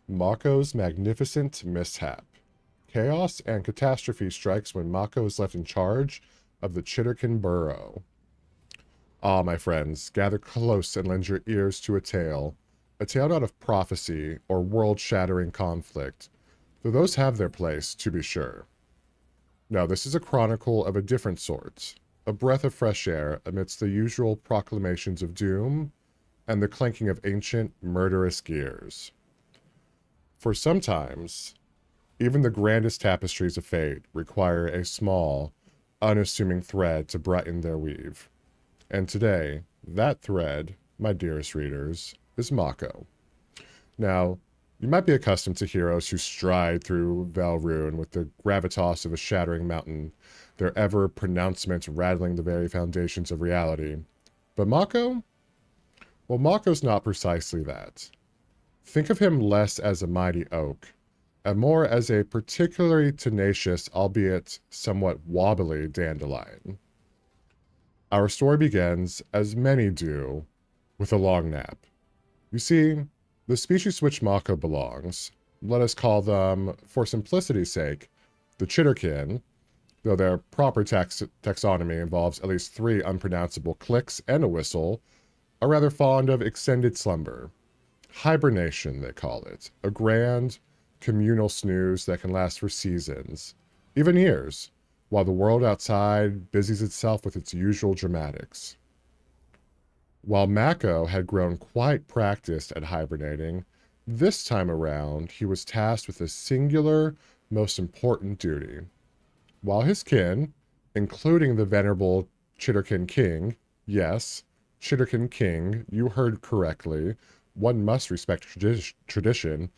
Mako's magnificent mishap. Chaos and catastrophe strikes when Mako is left in charge of the Chitterkin Burrow. Ah, my friends, gather close and lend your ears to a tale not of prophecy or world-shattering conflict, though those have their place, to be sure. No, this is a chronicle of a different sort, a breath of fresh air amidst the usual proclamations of doom and the clanking of ancient, murderous gears. For sometimes, even the grandest tapestries of fate require a small, unassuming thread to brighten their weave. And today, that thread, my dearest readers, is Mako. Now, you might be accustomed to heroes who stride through Velrune with the gravitas of a shattering mountain, their ever-pronouncement rattling the very foundations of reality. But Mako? Well, Mako's not precisely that. Think of him less as a mighty oak, and more as a particularly tenacious, albeit somewhat wobbly dandelion. Our story begins, as many do, with a long nap. You see, the species to which Mako belongs, let us call them, for simplicity's sake, the Chitterkin, though their proper taxonomy involves at least 3 unpronounceable clicks and a whistle, are rather fond of extended slumber. Hibernation, they call it, a grand, communal snooze that can last for seasons, even years, while the world outside busies itself with its usual dramatics. While Mako had grown quite practiced at hibernating, this time around he was tasked with a singular, most important duty. While his kin, including the venerable Chitterkin King, yes, Chitterkin King, you heard correctly, one must respect tradition,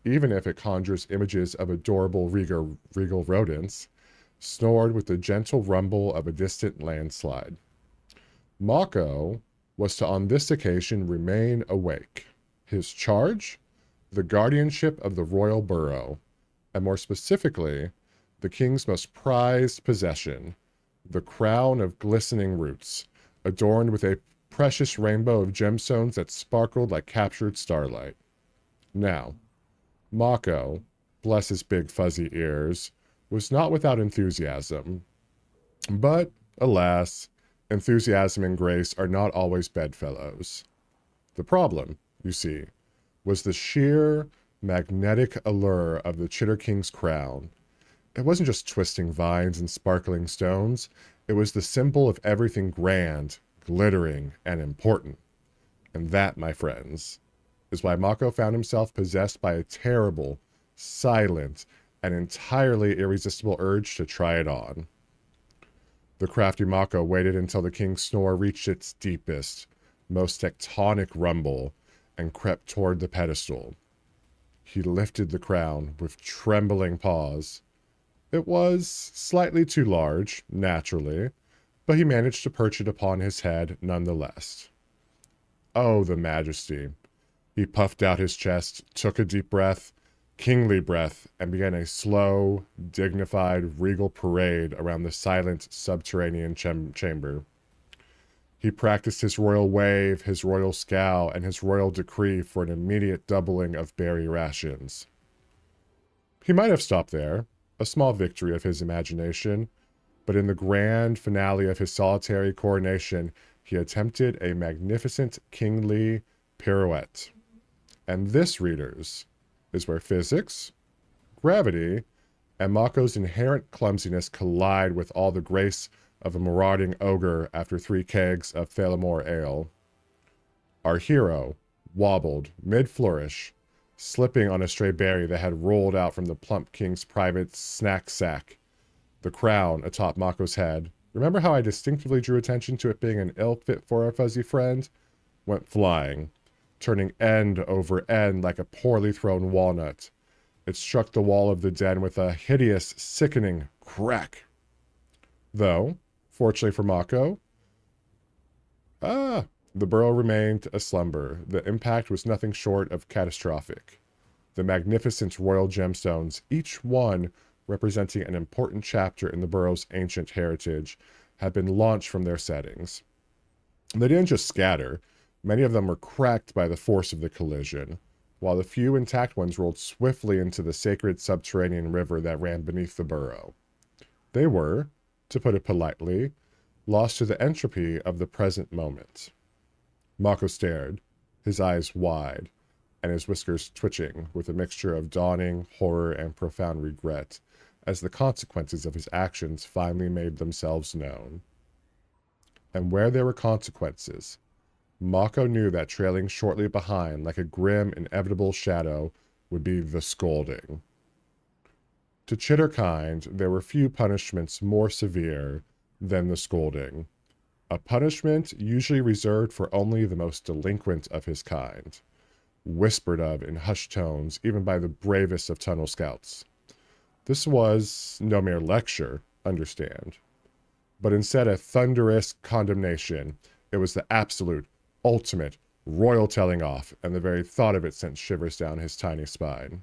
even if it conjures images of adorable regal rodents, snored with the gentle rumble of a distant landslide. Mako was to on this occasion remain awake. His charge? The guardianship of the royal burrow, and more specifically, the king's most prized possession, the crown of glistening roots, adorned with a precious rainbow of gemstones that sparkled like captured starlight. Now, Mako, bless his big fuzzy ears, was not without enthusiasm. But, alas, enthusiasm and grace are not always bedfellows. The problem, you see, was the sheer, magnetic allure of the Chitter King's crown. It wasn't just twisting vines and sparkling stones, it was the symbol of everything grand, glittering, and important. And that, my friends, is why Mako found himself possessed by a terrible, silent, and entirely irresistible urge to try it on. The crafty Mako waited until the king's snore reached its deepest, most tectonic rumble, and crept toward the pedestal. He lifted the crown with trembling paws. It was slightly too large, naturally, but he managed to perch it upon his head nonetheless. Oh, the majesty. He puffed out his chest, took a deep breath, kingly breath, and began a slow, dignified, regal parade around the silent subterranean chamber. He practiced his royal wave, his royal scowl, and his royal decree for an immediate doubling of berry rations. He might have stopped there, a small victory of his imagination, but in the grand finale of his solitary coronation, he attempted a magnificent kingly pirouette. And this, readers, is where physics, gravity, and Mako's inherent clumsiness collide with all the grace of a marauding ogre after 3 kegs of Thalamore ale. Our hero wobbled mid-flourish, slipping on a stray berry that had rolled out from the plump king's private snack sack. The crown atop Mako's head, remember how I distinctively drew attention to it being an ill fit for our fuzzy friend? Went flying, turning end over end like a poorly thrown walnut. It struck the wall of the den with a hideous, sickening crack. Though, fortunately for Mako, the burrow remained aslumber. The impact was nothing short of catastrophic. The magnificent royal gemstones, each one representing an important chapter in the burrow's ancient heritage, had been launched from their settings. They didn't just scatter. Many of them were cracked by the force of the collision, while the few intact ones rolled swiftly into the sacred subterranean river that ran beneath the burrow. They were, to put it politely, lost to the entropy of the present moment. Maco stared, his eyes wide, and his whiskers twitching with a mixture of dawning horror and profound regret as the consequences of his actions finally made themselves known. And where there were consequences, Maco knew that trailing shortly behind like a grim, inevitable shadow would be the scolding. To Chitterkind, there were few punishments more severe than the scolding, a punishment usually reserved for only the most delinquent of his kind, whispered of in hushed tones even by the bravest of tunnel scouts. This was no mere lecture, understand, but instead a thunderous condemnation. It was the absolute, ultimate, royal telling off, and the very thought of it sent shivers down his tiny spine.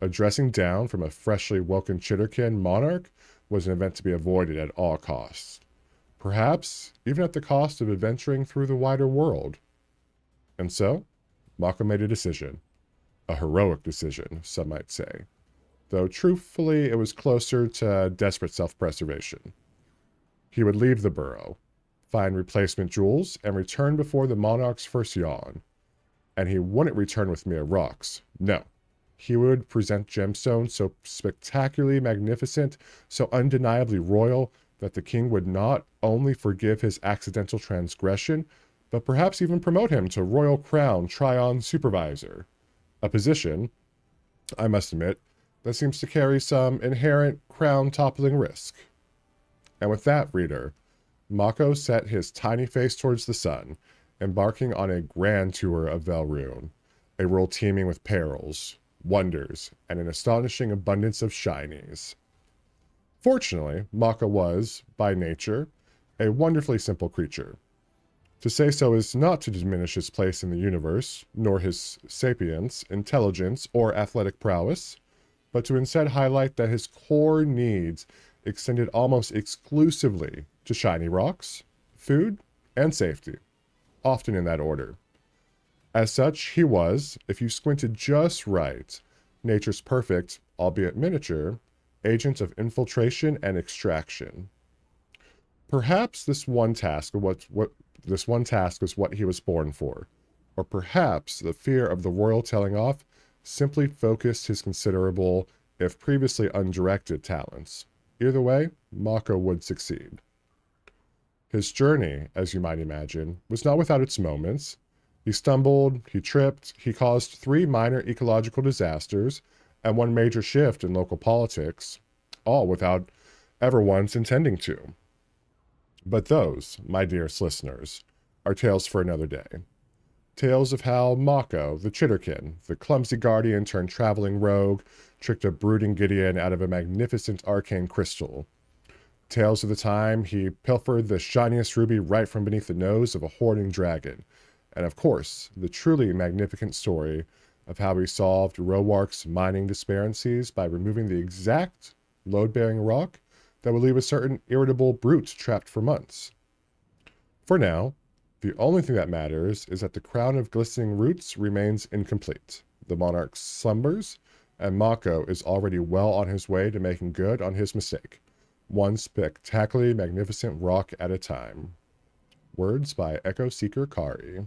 A dressing down from a freshly woken Chitterkin monarch was an event to be avoided at all costs, perhaps even at the cost of adventuring through the wider world. And so, Maco made a decision. A heroic decision, some might say, though truthfully it was closer to desperate self-preservation. He would leave the burrow, find replacement jewels, and return before the monarch's first yawn. And he wouldn't return with mere rocks. No. He would present gemstones so spectacularly magnificent, so undeniably royal, that the king would not only forgive his accidental transgression, but perhaps even promote him to Royal Crown Tryon Supervisor, a position, I must admit, that seems to carry some inherent crown-toppling risk. And with that, reader, Maco set his tiny face towards the sun, embarking on a grand tour of Velrune, a world teeming with perils, wonders, and an astonishing abundance of shinies. Fortunately, Maco was, by nature, a wonderfully simple creature. To say so is not to diminish his place in the universe, nor his sapience, intelligence, or athletic prowess, but to instead highlight that his core needs extended almost exclusively to shiny rocks, food, and safety, often in that order. As such, he was, if you squinted just right, nature's perfect, albeit miniature, agent of infiltration and extraction. Perhaps this one task was what he was born for, or perhaps the fear of the royal telling off simply focused his considerable, if previously undirected, talents. Either way, Maco would succeed. His journey, as you might imagine, was not without its moments. He stumbled, he tripped, he caused 3 minor ecological disasters, and 1 major shift in local politics, all without ever once intending to. But those, my dearest listeners, are tales for another day. Tales of how Maco, the Chitterkin, the clumsy guardian turned traveling rogue, tricked a brooding Gideon out of a magnificent arcane crystal. Tales of the time he pilfered the shiniest ruby right from beneath the nose of a hoarding dragon. And of course, the truly magnificent story of how he solved Rowark's mining disparities by removing the exact load-bearing rock that would leave a certain irritable brute trapped for months. For now, the only thing that matters is that the crown of glistening roots remains incomplete. The monarch slumbers, and Maco is already well on his way to making good on his mistake, one spectacularly magnificent rock at a time. Words by Echo Seeker Kari.